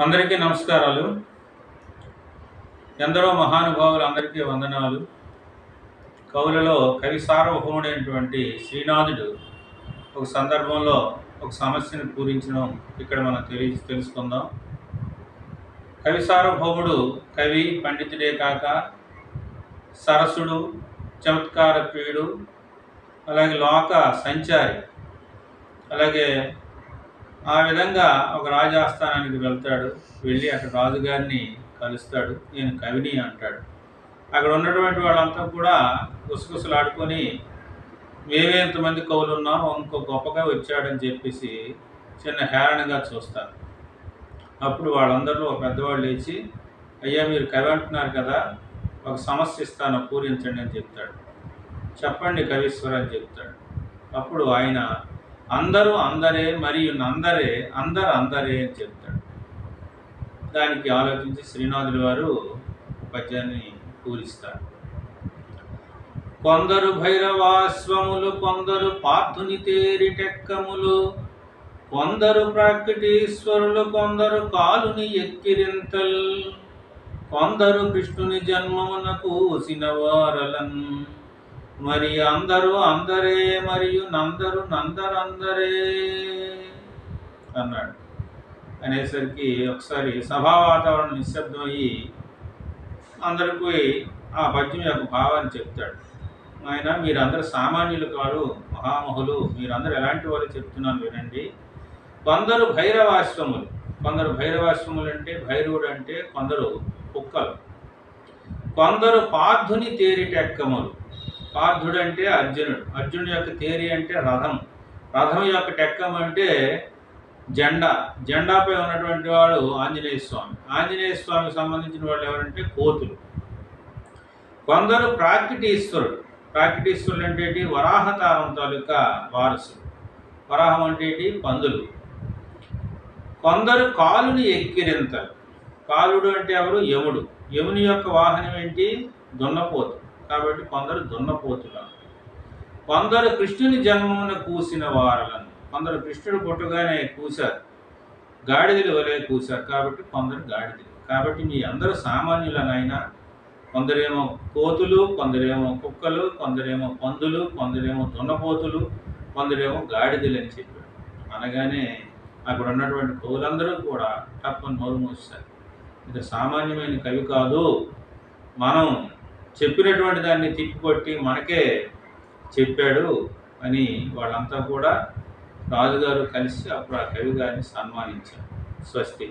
అందరికీ నమస్కారాలు. ఎందరో మహానుభావులు అందరికీ వందనాలు. కవులలో కవి సార్వభౌముడైనటువంటి శ్రీనాథుడు ఒక సందర్భంలో ఒక సమస్యను పూరించడం ఇక్కడ మనం తెలుసుకుందాం. కవి సార్వభౌముడు కవి, పండితుడే కాక సరసుడు, చమత్కార ప్రియుడు, అలాగే లోక సంచారి. అలాగే ఆ విధంగా ఒక రాజాస్థానానికి వెళ్తాడు. వెళ్ళి అక్కడ రాజుగారిని కలుస్తాడు. నేను కవిని అంటాడు. అక్కడ ఉన్నటువంటి వాళ్ళంతా కూడా గుసగుసలాడుకొని మేమే ఎంతమంది కవులు ఉన్నాం, ఇంకో గొప్పగా వచ్చాడని చెప్పేసి చిన్న హేళనగా చూస్తారు. అప్పుడు వాళ్ళందరిలో ఒక పెద్దవాళ్ళు లేచి, అయ్యా మీరు కవి అంటున్నారు కదా, ఒక సమస్య ఇస్తాను పూరించండి అని చెప్తాడు. చెప్పండి కవీశ్వర అని చెప్తాడు. అప్పుడు ఆయన అందరూ అందరే మరియు నందరే అందరు అందరే అని చెప్తాడు. దానికి ఆలోచించి శ్రీనాథుల వారు పద్యాన్ని పూరిస్తారు. కొందరు భైరవాశ్వములు, కొందరు పార్థుని తేరిటెక్కములు, కొందరు ప్రాకటీశ్వరులు, కొందరు కాలుని ఎక్కిరింతల్, కొందరు కృష్ణుని జన్మమునకు ఊసినవారలన్, మరి అందరూ అందరే మరియు నందరు నందరందరే అన్నాడు. అనేసరికి ఒకసారి సభా వాతావరణం నిశ్శబ్దం అయ్యి అందరికీ ఆ పద్యం యొక్క భావాన్ని చెప్తాడు. ఆయన మీరందరూ సామాన్యులు కాదు, మహామహులు, మీరందరూ ఎలాంటి వాళ్ళు చెప్తున్నాను వినండి. కొందరు భైరవాశ్వములు, కొందరు భైరవాశ్వములు అంటే భైరవుడు అంటే కొందరు కుక్కలు, కొందరు పార్థుని తేరిటెక్కములు. పార్థుడు అంటే అర్జునుడు, అర్జునుడి యొక్క తేరి అంటే రథం, రథం యొక్క టెక్కం అంటే జెండా, జెండాపై ఉన్నటువంటి వాడు ఆంజనేయ స్వామి, ఆంజనేయ స్వామికి సంబంధించిన వాళ్ళు ఎవరంటే కోతులు. కొందరు ప్రాకటీశ్వరుడు, ప్రాకటీశ్వరుడు అంటే వరాహతారం తాలూకా వారసుడు, వరాహం అంటే పందులు. కొందరు కాలుని ఎక్కిరింతలు, కాలుడు అంటే ఎవరు? యముడు, యముని యొక్క వాహనం ఏంటి? దున్నపోతు, కాబట్టి కొందరు దున్నపోతులు. కొందరు కృష్ణుని జన్మమున కూసిన వారలను, కొందరు కృష్ణుడు పుట్టగానే కూశారు, గాడిదలు వలె కూశారు, కాబట్టి కొందరు గాడిదలు. కాబట్టి మీ అందరూ సామాన్యులనైనా, కొందరేమో కోతులు, కొందరేమో కుక్కలు, కొందరేమో పందులు, కొందరేమో దున్నపోతులు, కొందరేమో గాడిదలు అని చెప్పాడు. అనగానే అక్కడ ఉన్నటువంటి కవులందరూ కూడా తప్పని నోరు మూస్తారు. ఇది సామాన్యమైన కవి కాదు, మనం చెప్పినటువంటి దాన్ని తిప్పికొట్టి మనకే చెప్పాడు అని వాళ్ళంతా కూడా రాజుగారు కలిసి అప్పుడు ఆ కవి గారిని సన్మానించారు. స్వస్తి.